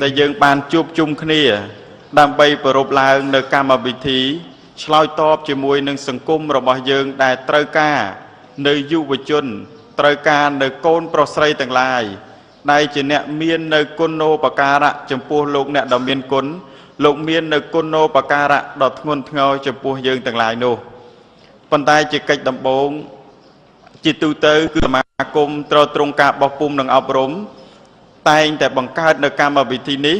ដែលយើងបានជួបជុំគ្នាដើម្បីប្រពៃឡើងនៅកម្មវិធីឆ្លើយតបជាមួយនឹងសង្គមរបស់យើងដែលត្រូវការនៅយុវជនត្រូវការនៅកូនប្រុសស្រីទាំងឡាយដែលជាអ្នកមាននៅគុណូបការៈចំពោះលោកអ្នកដ៏មានគុណលោកមាននៅគុណូបការៈដ៏ធ្ងន់ធ្ងរចំពោះយើងទាំងឡាយនោះប៉ុន្តែជាកិច្ចដំបូងជាទូទៅគឺសមាគមត្រូវទ្រង់ការបោះពុម្ពនិងអប់រំតែងតែបង្កើតនៅកម្មវិធីនេះ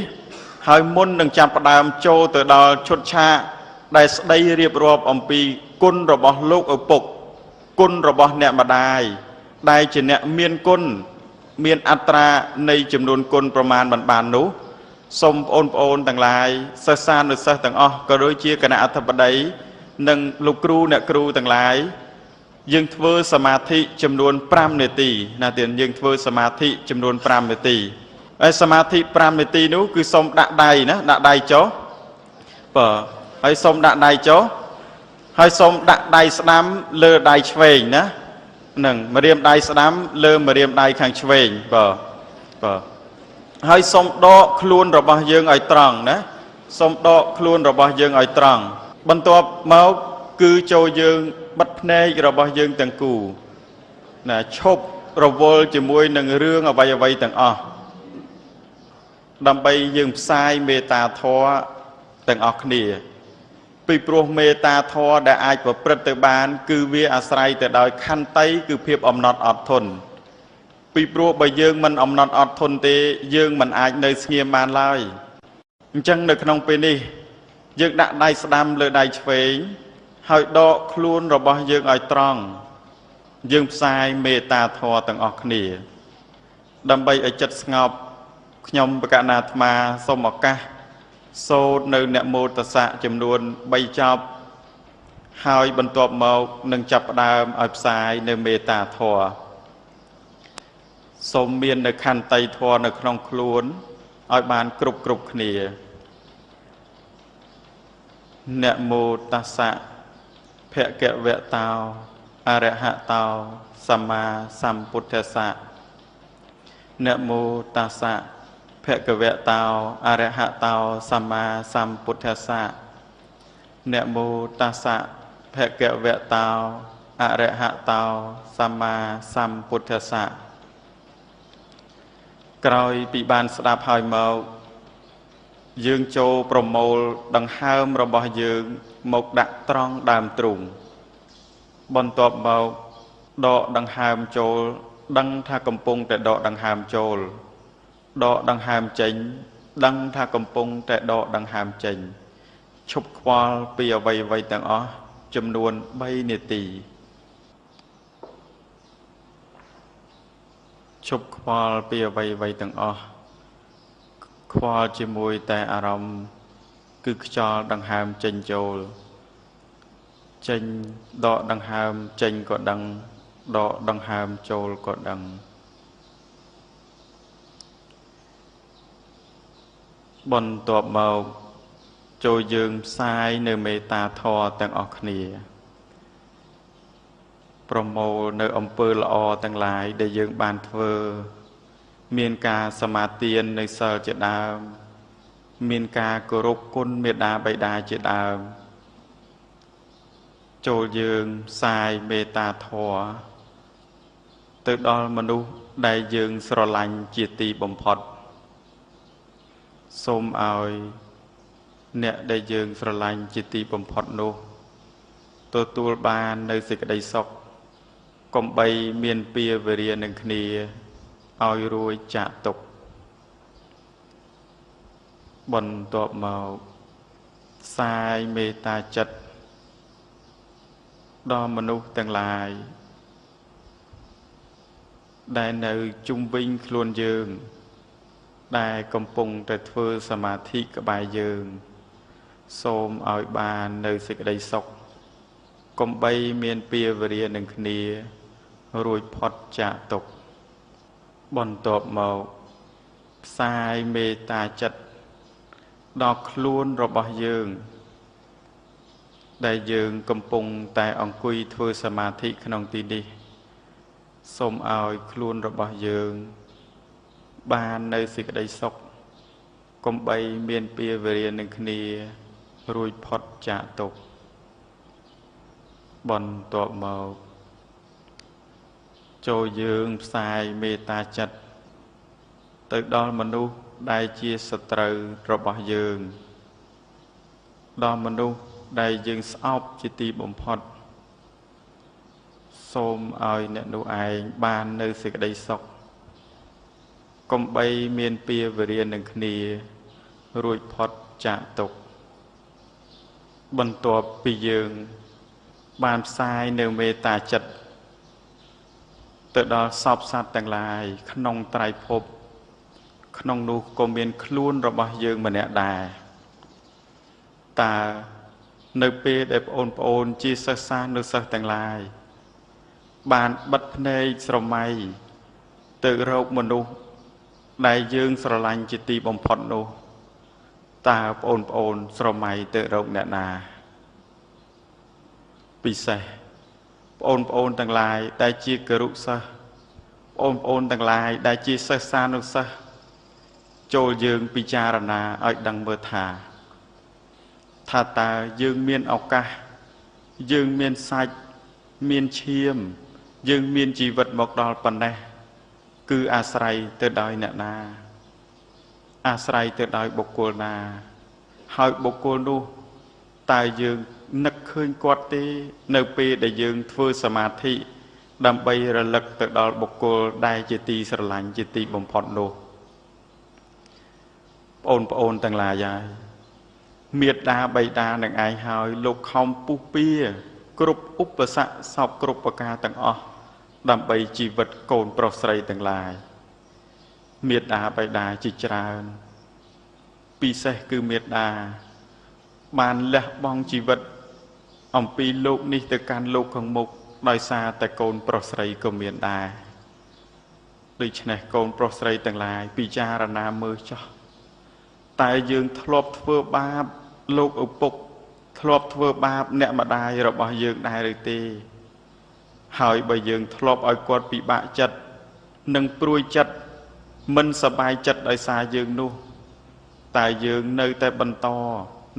ហើយមុននឹងចាប់ផ្ដើមចូលទៅដល់ឈុតឆាកដែលស្ដីរៀបរាប់អំពីគុណរបស់លោកឪពុកគុណរបស់អ្នកម្ដាយដែលជាអ្នកមានគុណមានអត្រានៃចំនួនគុណប្រមាណមិនបាននោះសូមបងប្អូនទាំងឡាយសិស្សានុសិស្សទាំងអស់ក៏ដូចជាគណៈអធិបតីនិងលោកគ្រូអ្នកគ្រូទាំងឡាយយើងធ្វើសមាធិចំនួន5នាទីណាទៀតយើងធ្វើសមាធិចំនួន5នាទីហើយសមាធិ5នាទីនោះគឺសូមដាក់ដៃណាដាក់ដៃចុះបើហើយសូមដាក់ដៃចុះហើយសូមដាក់ដៃស្ដាំលើដៃឆ្វេងណានឹងម្រាមដៃស្ដាំលើម្រាមដៃខាងឆ្វេងបើហើយសូមដកខ្លួនរបស់យើងឲ្យត្រង់ណាសូមដកខ្លួនរបស់យើងឲ្យត្រង់បន្ទាប់មកគឺចូលយើងបិទភ្នែករបស់យើងទាំងគូណាឈប់រវល់ជាមួយនឹងរឿងអ្វីទាំងអស់ដើម្បីយើងផ្សាយមេត្តាធម៌ទាំងអស់គ្នាពីព្រោះមេត្តាធម៌ដែលអាចប្រព្រឹត្តទៅបានគឺវាអាស្រ័យទៅដោយខន្តីគឺភាពអំណត់អត់ធន់ពីព្រោះបើយើងមិនអំណត់អត់ធន់ទេយើងមិនអាចនៅស្ងៀមបានឡើយអញ្ចឹងនៅក្នុងពេលនេះយើងដាក់ដៃស្ដាំលើដៃឆ្វេងហើយដកខ្លួនរបស់យើងឲ្យត្រង់យើងផ្សាយមេត្តាធម៌ទាំងអស់គ្នាដើម្បីឲ្យចិត្តស្ងប់ខ្ញុំបកណាអាត្មាសូមឱកាសសូត្រនៅនមោតស្សៈចំនួន3ចប់ហើយបន្ទាប់មកនឹងចាប់ផ្ដើមឲ្យផ្សាយនៅមេត្តាធម៌សូមមាននៅខន្តីធម៌នៅក្នុងខ្លួនឲ្យបានគ្រប់គ្នានមោតស្សៈភគវតោអរហតោសម្មាសម្ពុទ្ធស្សៈនមោតស្សៈភគវតោអរហតោសម្មាសម្ពុទ្ធស្សៈនមោតស្សៈភគវតោអរហតោសម្មាសម្ពុទ្ធស្សៈក្រោយពីបានស្ដាប់ហើយមកយើងចូលប្រមូលដង្ហើមរបស់យើងមកដាក់ត្រង់ដើមទ្រូងបន្ទាប់មកដកដង្ហើមចូលដឹងថាកំពុងតែដកដង្ហើមចូលដកដង្ហើមចេញដឹងថាកំពុងតែដកដង្ហើមចេញឈប់ខ្វល់ពីអ្វីទាំងអស់ចំនួន3នាទីឈប់ខ្វល់ពីអ្វីទាំងអស់ខ្វល់ជាមួយតែអារម្មណ៍គឺខ្យល់ដង្ហើមចេញចូលចេញដកដង្ហើមចេញក៏ដឹងដកដង្ហើមចូលក៏ដឹងបន្ទាប់មកចូលយើងផ្សាយនៅមេត្តាធម៌ទាំងអស់គ្នាប្រមូលនៅអំពើល្អទាំងឡាយដែលយើងបានធ្វើមានការសមាទាននៅសិលជាដើមមានការគោរពគុណមេត្តាបិតាជាដើមចូលយើងផ្សាយមេត្តាធម៌ទៅដល់មនុស្សដែលយើងស្រឡាញ់ជាទីបំផុតសូមឲ្យអ្នកដែលយើងស្រឡាញ់ជាទីបំផុតនោះទទួលបាននៅសេចក្តីសុខកុំបីមានពៀវេរានឹងគ្នាឲ្យរួចចាកទុក្ខបន្ទាប់មកផ្សាយមេត្តាចិត្តដល់មនុស្សទាំងឡាយដែលនៅជុំវិញខ្លួនយើងដែលកំពុងតែធ្វើសមាធិក្បែរយើងសូមឲ្យបាននៅសេចក្តីសុខកុំបីមានពៀវេរានឹងគ្នារួចផុតចាកទុក្ខបន្ទាប់មកផ្សាយមេត្តាចិត្តដល់ខ្លួនរបស់យើងដែលយើងកំពុងតែអង្គុយធ្វើសមាធិក្នុងទីនេះសូមឲ្យខ្លួនរបស់យើងបាននៅសេចក្តីសុខ កុំបីមានពៀវេរានឹងគ្នារួចផុតចាកទុក្ខបន្ទាប់មកចូលយើងផ្សាយមេត្តាចិត្តទៅដល់មនុស្សដែលជាសត្រូវរបស់យើងដល់មនុស្សដែលយើងស្អប់ជាទីបំផុតសូមឲ្យអ្នកនោះឯងបាននៅសេចក្តីសុខកុំបីមានពៀវេរានឹងគ្នារួចផុតចាកទុក្ខបន្ទាប់ពីយើងបានផ្សាយនៅមេត្តាចិត្តទៅដល់សពសត្វទាំងឡាយក្នុងត្រៃភពក្នុងនោះក៏មានខ្លួនរបស់យើងម្នាក់ដែរតើនៅពេលដែលប្អូនជាសិស្សសាស្ត្រនៅសិស្សទាំងឡាយបានបិទភ្នែកស្រមៃទៅរកមនុស្សដែលយើងស្រឡាញ់ជាទីបំផុតនោះតើប្អូនស្រមៃទៅរកអ្នកណាពិសេសប្អូនទាំងឡាយដែលជាគរុសិស្សប្អូនទាំងឡាយដែលជាសិស្សានុសិស្សចូលយើងពិចារណាឲ្យដឹងមើលថាតើយើងមានឱកាសយើងមានសាច់មានឈាមយើងមានជីវិតមកដល់ប៉ុណ្ណេះគឺអាស្រ័យទៅដោយអ្នកណាអាស្រ័យទៅដោយបុគ្គលណាហើយបុគ្គលនោះតើយើងនឹកឃើញគាត់ទេនៅពេលដែលយើងធ្វើសមាធិដើម្បីរលឹកទៅដល់បុគ្គលដែលជាទីស្រឡាញ់ជាទីបំផុតនោះប្អូនទាំងឡាយហើយមេត្តាបិតានឹងឯងហើយលោកខំពុះពៀគ្រប់ឧបសគ្គសពគ្រប់ប្រការទាំងអស់ដើម្បីជីវិតកូនប្រុសស្រីទាំងឡាយមេត្តាបិតាជាច្រើនពិសេសគឺមេត្តាបានលះបង់ជីវិតអំពីលោកនេះទៅកាន់លោកខាងមុខដោយសារតែកូនប្រុសស្រីក៏មានដែរដូច្នេះកូនប្រុសស្រីទាំងឡាយពិចារណាមើលចោះតែយើងធ្លាប់ធ្វើបាបលោកឪពុកធ្លាប់ធ្វើបាបអ្នកម្ដាយរបស់យើងដែរឬទេហើយបើយើងធ្លាប់ឲ្យគាត់ពិបាកចិត្តនិងព្រួយចិត្តមិនសប្បាយចិត្តដោយសារយើងនោះតែយើងនៅតែបន្ត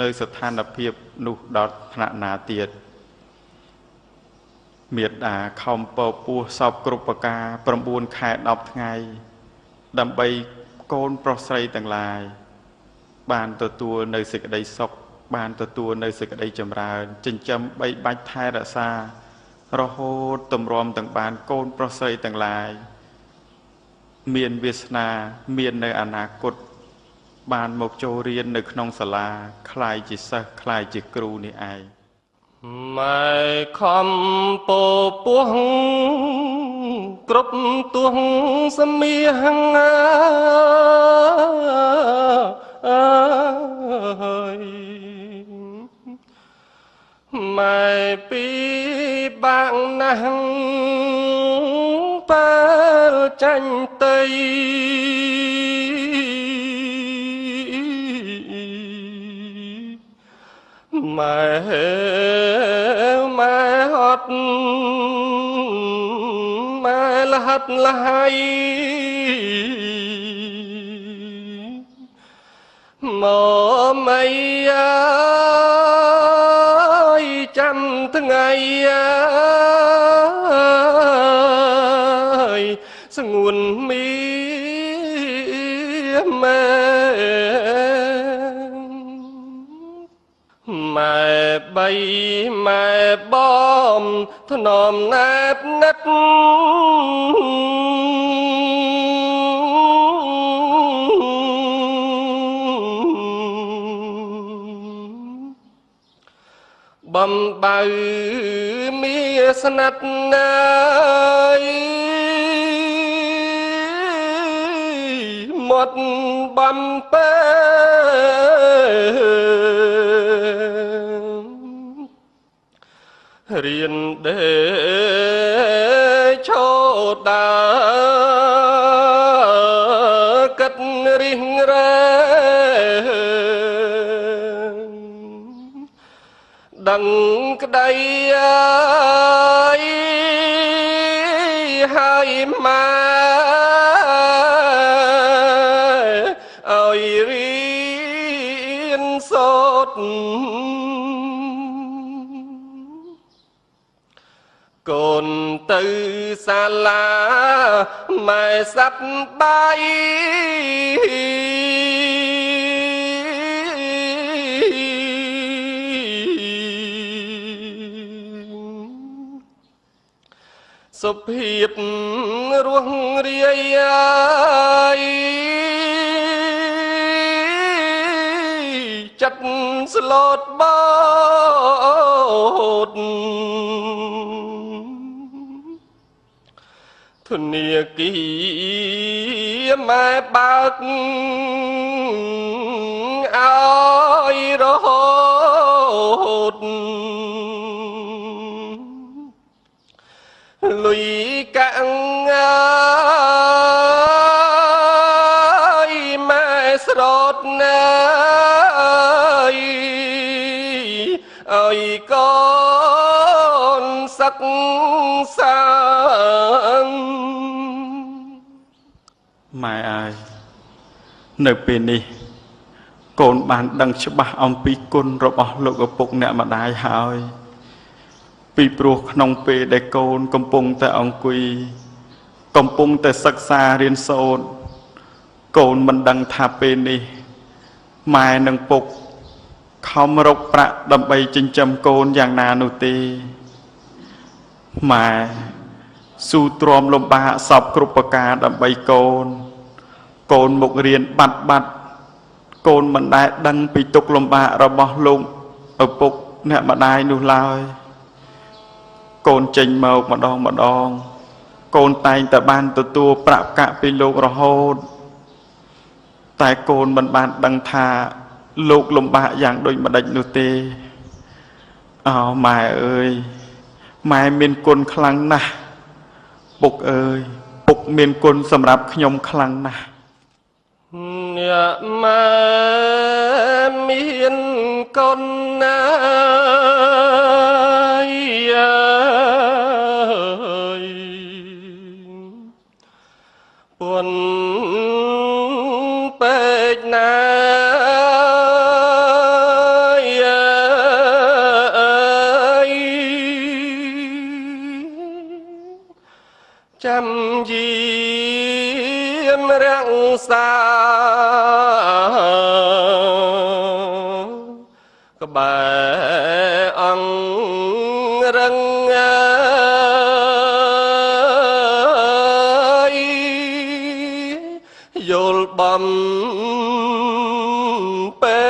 នៅស្ថានភាពនោះដល់ថ្នាក់ណាទៀតមេត្តាខំពពោះសពគ្រប់ប្រការ9ខែ10ថ្ងៃដើម្បីកូនប្រុសស្រីទាំងឡាយបានទទួលនៅសេចក្តីសុខបានទទួលនៅសេចក្តីចម្រើនចិញ្ចឹមបីបាច់ថែរក្សារហូតទម្រាំទាំងបានកូនប្រុសស្រីទាំងឡាយមានវាសនាមាននៅអនាគតបានមកចូលរៀននៅក្នុងសាលាคล้ายជាសិស្សคล้ายជាគ្រូនេះឯងម៉ែខំពពោះគ្រប់ទួងសមៀហងាអើយម៉ែពីបាក់ណាស់ពេលចាញ់តីម៉ែហត់ម៉ែលហត់លហើយមកម៉ៃអើយចាំថ្ងៃអើយស្ងួនមីម៉ែម៉ែបីម៉ែបំធ្នមណាបណាត់បំបើមានស្និទ្ធណាយមាត់បំពេរៀនដេឆោតាកាត់រិះរែដឹងក្តីអើយហើយម៉ែឲ្យរៀ កូនទៅសាលាម៉ែសັບបាយសុភាពរស់រាយចិត្តស្លូតបោតធនាគារម៉ែបើកឲ្យរហូតលុយកាំងម៉ែស្រោតណាយឲ្យកូនសិក្សាម៉ែអើយនៅពេលនេះកូនបានដឹងច្បាស់អំពីគុណរបស់លោកឪពុកអ្នកម្ដាយហើយពីព្រោះក្នុងពេលដែលកូនកំពុងតែអង្គុយកំពុងតែសិក្សារៀនសូត្រកូនមិនដឹងថាពេលនេះម៉ែនិងពុកខំរកប្រាក់ដើម្បីចិញ្ចឹមកូនយ៉ាងណានោះទេម៉ែស៊ូទ្រាំលំបាកសពគ្រប់ប្រការដើម្បីកូនមករៀនបាត់កូនមិនដែលដឹងពីទុក្ខលំបាករបស់លោកឪពុកអ្នកម្ដាយនោះឡើយកូនចេញមកម្ដងកូនតែងតែបានទទួលប្រាក់កាក់ពីលោករហូតតែកូនមិនបានដឹងថាលោកលំបាកយ៉ាងដូចម្ដេចនោះទេអោម៉ែអើយម៉ែមានគុណខ្លាំងណាស់ពុកអើយពុកមានគុណសម្រាប់ខ្ញុំខ្លាំងណាស់អ្នកម៉ែមានកូនណាពុនពេកណាចាំយាមរាំងសាក្បែរអង្គរឹងយល់បំពេ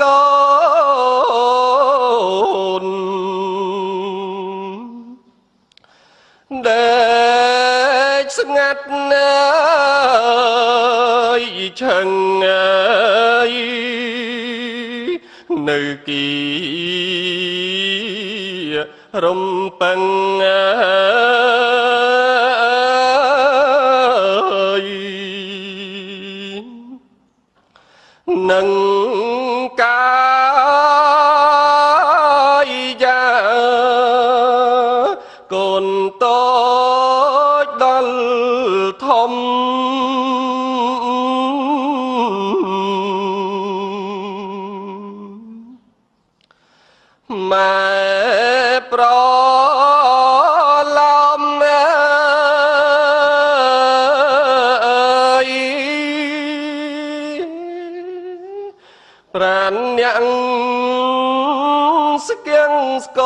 កូនដែលស្ងាត់ណាយឆឹងនៅគីរំពឹងនឹងកាយាកូនតូចដល់ធំម៉ែប្រឡំប្រានញាំងស្គៀងស្គ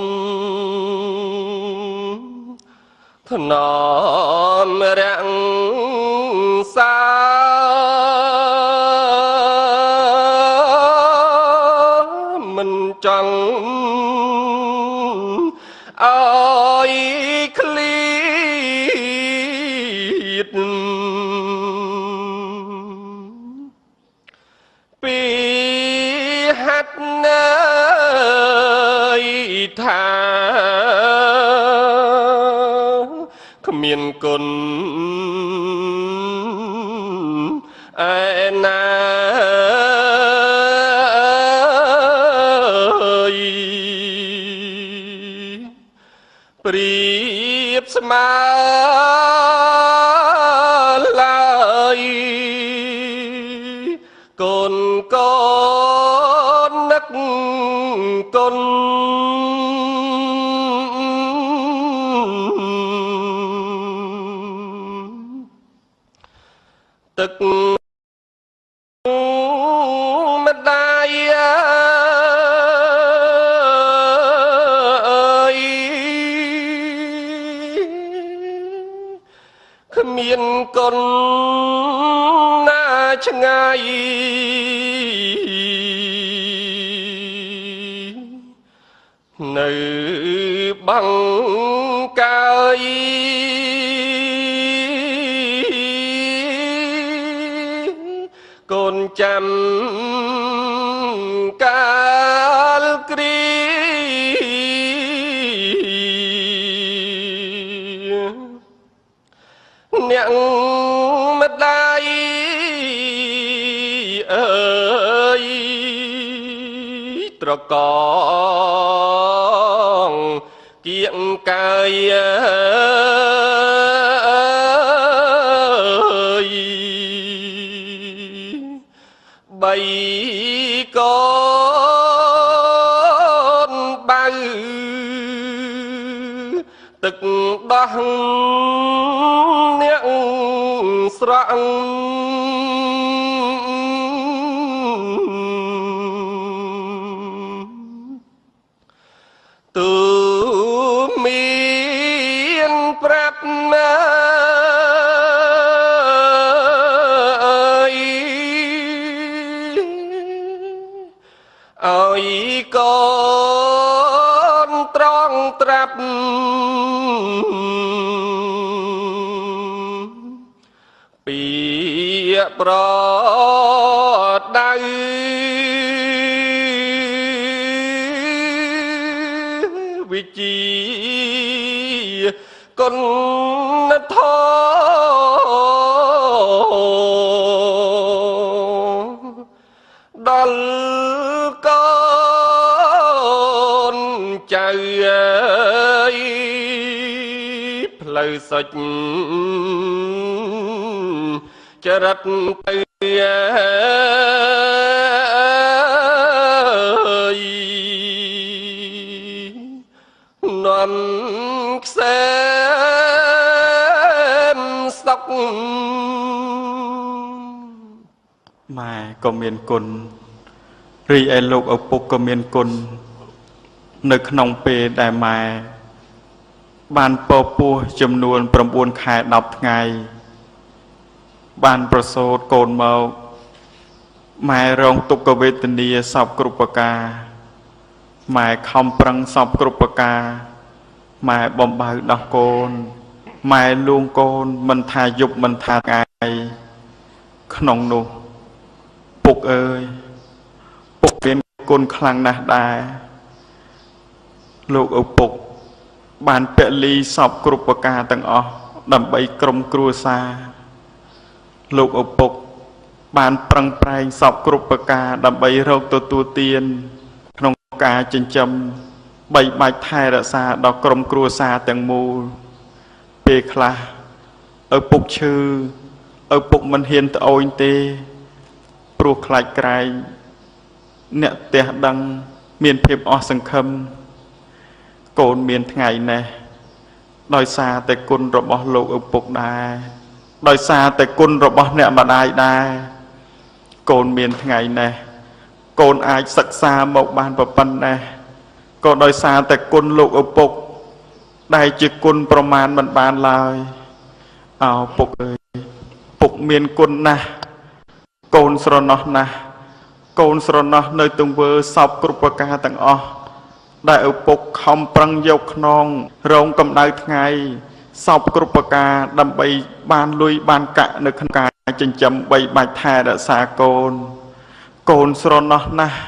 មថ្នមរាំងសាមិនចង់ឲ្យឃ្លៀតពីហាត់ណាយថាគ្មានគុណឯណាប្រៀបស្មើឡើយកូន ទឹកម្ដាយអើយគ្មានកូនណាឆ្ងាយនៅបាំងកាយកូនចាំកាលគ្រាអ្នកម្ដាយអើយត្រកងគៀងកាយបីកូនបៅទឹកដោះអ្នកស្រង់ទូមានប្រាប់ណាឲ្យកូនត្រង់ត្រាប់ពីប្រដៅវិជាគុណធម៌ដល់កូនចៅអើយផ្លូវសុចចរិតទៅនាំខ្សែសុកម៉ែក៏មានគុណរីឯលោកឪពុកក៏មានគុណនៅក្នុងពេលដែលម៉ែបានពពោះចំនួន9ខែ10ថ្ងៃបានប្រសូតកូនមកម៉ែរងទុក្ខវេទនាសពគ្រប់ប្រការម៉ែខំប្រឹងសពគ្រប់ប្រការម៉ែបំបៅដោះកូនម៉ែលួងកូនមិនថាយប់មិនថាថ្ងៃក្នុងនោះពុកអើយពុកមានគុណខ្លាំងណាស់ដែរលោកឪពុកបានពលីសពគ្រប់ប្រការទាំងអស់ដើម្បីក្រុមគ្រួសារលោកឪពុកបានប្រឹងប្រែងសពគ្រប់ប្រការដើម្បីរកទទួលទានក្នុងការចិញ្ចឹមបីបាច់ថែរក្សាដល់ក្រុមគ្រួសារទាំងមូលពេលខ្លះឪពុកឈឺឪពុកមិនហ៊ានត្អូញទេព្រោះខ្លាចក្រែងអ្នកផ្ទះដឹងមានភាពអស់សង្ឃឹមកូនមានថ្ងៃនេះដោយសារតែគុណរបស់លោកឪពុកដែរដោយសារតែគុណរបស់អ្នកម្ដាយដែរកូនមានថ្ងៃនេះកូនអាចសិក្សាមកបានប៉ុណ្ណេះក៏ដោយសារតែគុណលោកឪពុកដែលជាគុណប្រមាណមិនបានឡើយអោពុកអើយពុកមានគុណណាស់កូនស្រណោះណាស់កូនស្រណោះនៅទង្វើសពគ្រប់ប្រការទាំងអស់ដែលឪពុកខំប្រឹងយកខ្នងរងកម្ដៅថ្ងៃសពគ្រប់ប្រការដើម្បីបានលុយបានកាក់នៅក្នុងការចិញ្ចឹមបីបាច់ថែរក្សាកូនស្រណោះណាស់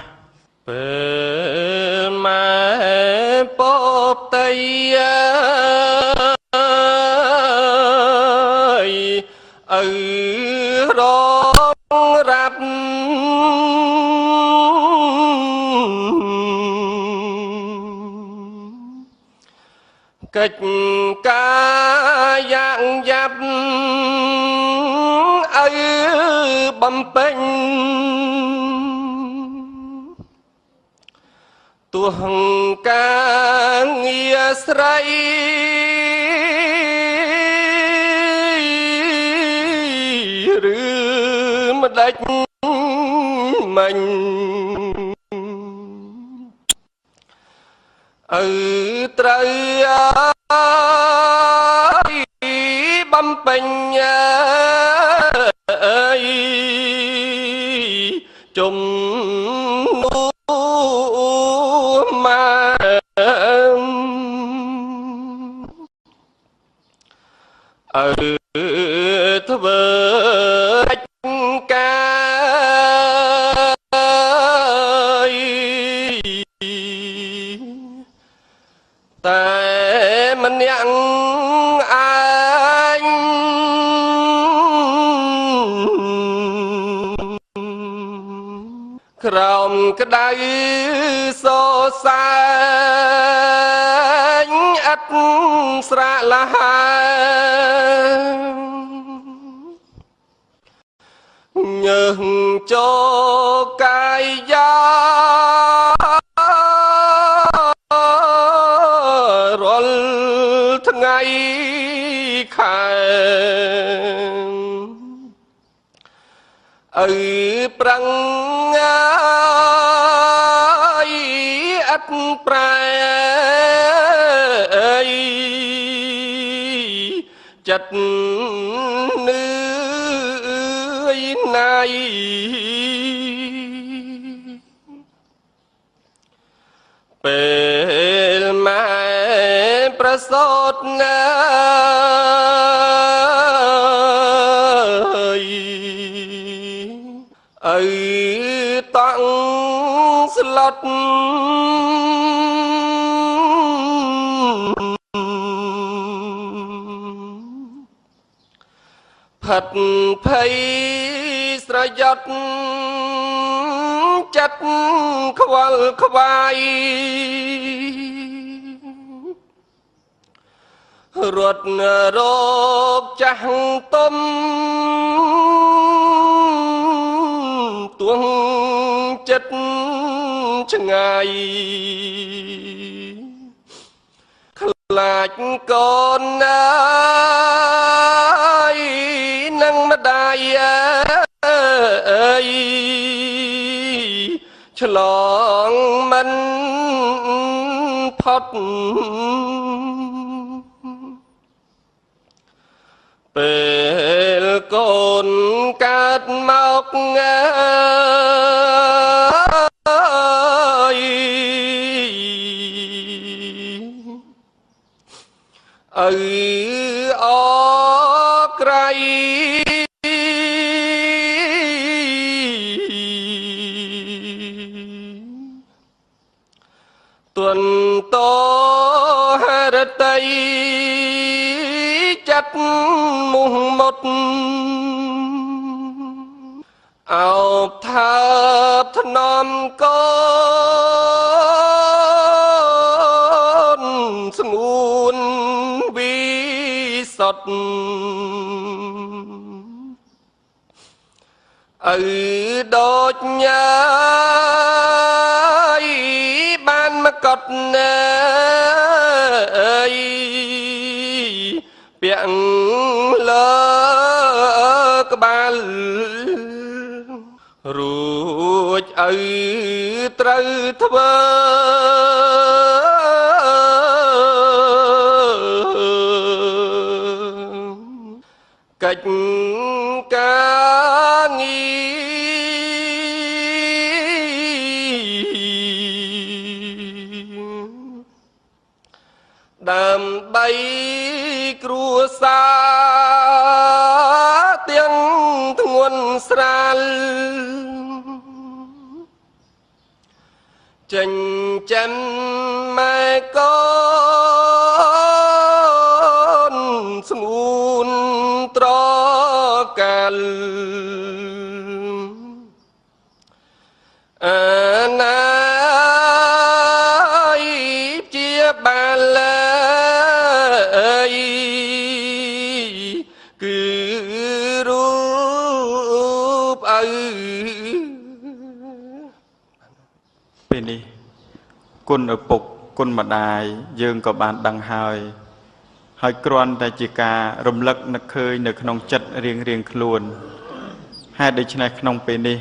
ពេលម៉ែពពតៃឪរងរាប់កិច្ចការយ៉ាងយ៉ាប់ឪបំពេញទោះការងារស្រីឬ ម្ដេចមិញត្រូវបំពេញជំនួធ្វើការតែម្នាក់ឯងក្រោមក្ដៅសរសែងអត់ស្រាកលហើញើសចូលកាយយ៉ារាល់ថ្ងៃខែប្រឹងអត់ប្រែចិត្តនឿយណាយពេលម៉ែប្រសូតណាតង់ស្លុតផិតភ័យស្រយត់ចិត្តខ្វល់ខ្វាយរត់រោគចាស់ទុំទួងចិត្តឆ្ងាយខ្លាចកូនណាយនឹងម្ដាយឆ្លងមិនផុតពេលកូនកើតមកអក្រៃទន្តោហរតីចិត្តមុះមុតអោបថាថ្នមកូនស្ងួនវិសុទ្ធដូចញ៉ាយបានមកត់ណាពាក់លើក្បាលរួចត្រូវធ្វើកិច្ចការងារដើម្បីគ្រួសារទាំងធ្ងន់ស្រាលចិញ្ចឹមម៉ែកូនស្ងួនត្រកាលណាយជាបាលគឺរូបពេលនេះគុណឪពុកគុណម្ដាយយើងក៏បានដឹងហើយគ្រាន់តែជាការរំលឹកនឹកឃើញនៅក្នុងចិត្តរៀងខ្លួន hai đời này không bên đi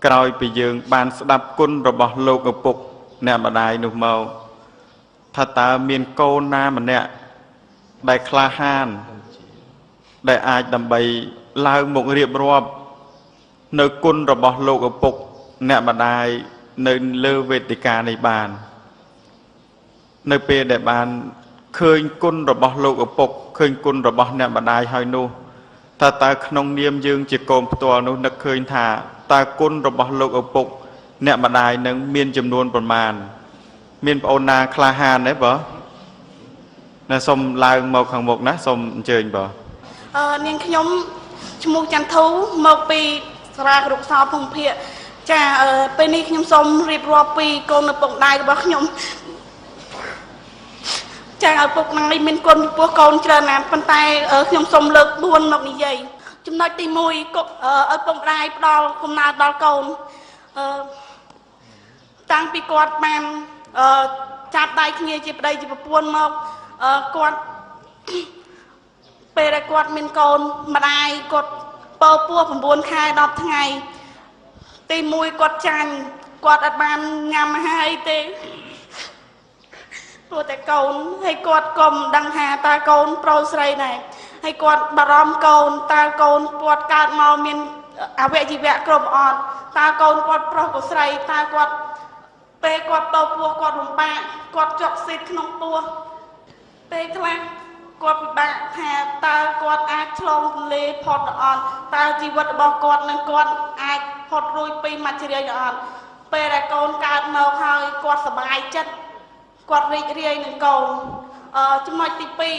cõi bị dương ban đập côn rồi bỏ lô của bục nè mà đài nụ màu thật ta miền cô na mà nè đại kha han đại ai đầm bầy lao một riệp rộp nơi côn rồi bỏ lô của bục nè mà đài nơi lơ về tì ca này bàn nơi bề đại bàn khơi côn rồi bỏ lô của bục khơi côn rồi bỏ nè mà đài hai nụ ta ta không niêm dương chỉ cồnตัวนู้นนักเคยถ่าตากุนระบอบโลกอุปกเนี่ยมาได้นึงมีนจำนวนประมาณมีนปนาคลาหานได้ปะนะสมลายหมกขังหมกนะสมเจริญปะเนี่ยขยมชมูจันทูหมกปีสระกรุกสาวพงเพียจ้าเป็นนี่ขยมสมรีบรอปีโกนปกได้กับขยมจ้าปกนังในมินคนพวกโกนเจริญน้ำปันไตขยมสมเลิกบ้วนหมกนี่ใหญ่จำนวนตีมวยก็ปกได้ดอลคุมนาดอลโกนตั้งปีกอดแมนจับได้ขยี้จีบได้จีบป้วนหมกกอดเปรย์กอดมินโกนมาได้กอดเปิดปัวผมบ้วนคายดอกทั้งไงตีมวยกอดจันกอดอัดบานงามมาให้เตตัวแต่โกนให้กอดกลมดังหาตาโกนโปรสไรไหนให้กอดบารอมโกนตาโกนปวดการเมาเมียนอาเวจีเวะกลมอ่อนตาโกนกอดโปรกสไรตากอดเปกอดเป่าปัวกอดหุ่มปะกอดจอกสิทธิ์ขนมปัวเปคลางกอดบะหาตากอดอาชลงเลพอดอ่อนตาจีวัดบอกกอดนั่งกอดอาพอดรุยปีมัจเรียอ่อนเปรย์โกนการเมาหายกอดสบายจัดกอดรีเรียหนึ่งโกนจำนวนตีปี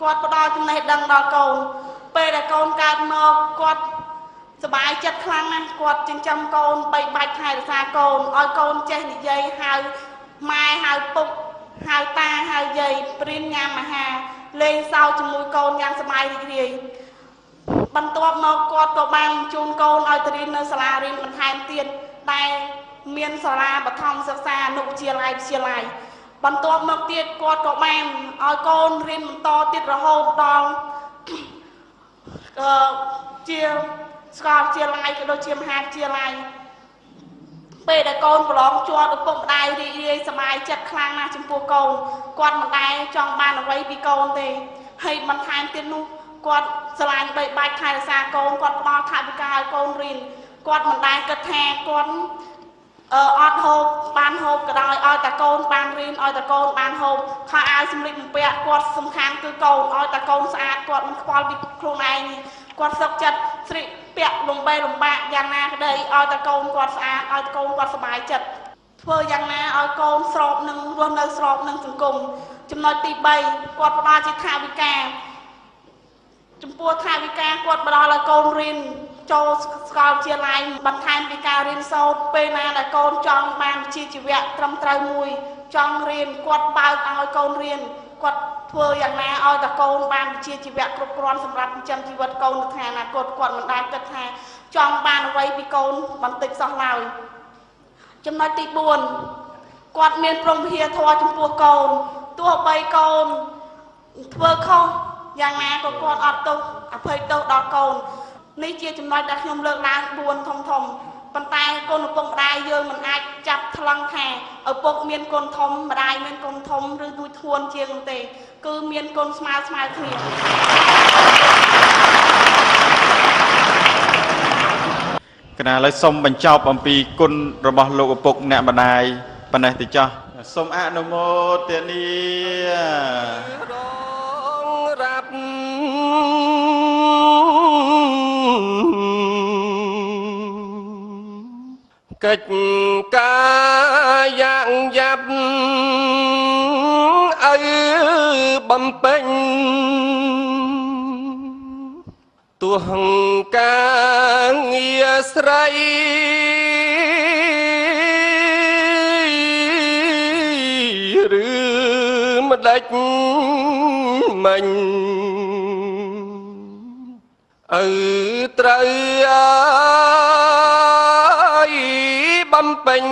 กอดปลาจำนวนดังดอโกนเปรย์โกนการเมากอดสบายจัดครั้งนะกอดจึงจำโกนไปใบไทยซาโกนอ้อยโกนเจนิยัยหายไม้หายปุกหายตาหายใยปริ้นงามมาหาเลงเศร้าจมูกโกนยังสบายรีเรียบรรทัดมากอดตัวบางจูนโกนอ้อยตรินเนสลารินมันหายเตียนได้เมียนสลาบัทองศึกษาหนุเชียไลเชียไลบรรทัดมาเตียนกอดตัวบางอ้อยโกนริมต่อติดระหอบดองเชียสกอตเชียไลก็โดยเชียมหาเชียไลเปิดโกนปลอกจวดอุปกรณ์ได้เรียสบายจัดครั้งนะจมพูโกนกอดมันได้จองบ้านเอาไว้ปีโกนเตะให้มันทานเตียนนุกอดสลายใบใบไทยซาโกนกอดปลอกถ่ายปีกายโกนรินกอดมันได้กระแทกกอดออดโฮบานโฮก็ได้ออยตะโกนบานรินออยตะโกนบานโฮข้าอายสมริมเปียกอดสำคัญคือโกนออยตะโกนสะอาดกอดมันควอลบิโครไนกอดสกจัดสิเปียกลงไปลงบะยางนาก็ได้ออยตะโกนกอดสะอาดออยตะโกนกอดสบายจัดเพื่อยางนาออยโกนสอบหนึ่งรวมในสอบหนึ่งสังคมจำนวนตีใบกอดปลาจิตขาวิกาจมพัวขาวิกากอดปลาละโกนรินโจสกอลเชียไลบรรทายวิการินโซเปนาละโกนจองบานชีจิเวะตรำไตรมุยจองเรียนกอดเบาออยโกนเรียนกอดเพื่ออย่างนาออยตะโกนบานชีจิเวะกรุบกรอนสำหรับจำชีวิตโกนแทนกอดกอดมันได้กระแทกจองบานเอาไว้ปีโกนบันติดสองเหล่าจำนวนตีบุญกอดเมียนพรหมเฮียทอจมพัวโกนตัวใบโกนเพื่อเข้าอย่างนาก็กอดอดตุอภัยตุดอกโกนนี่เจียจำนวนดักยมเลิกล้างบุญทมปันตายโกนปงได้เยอะมันอาจจับทลังแห่ปกเมียนโกนทมมาได้เมียนโกนทมหรือดูทวนเจียงเตะคือเมียนโกนสมาร์ทเนียขณะเลยสมบรรจบอมปีกุลระบอบโลกอุปกเนี่ยมาได้ปนัยติจ้าสมอนุโมทนีรับកិច្ចការយ៉ាងយ៉ាប់ឲ្យបំពេញទោះការងារស្រីឬម្ដេចមិញត្រូវបំពេញ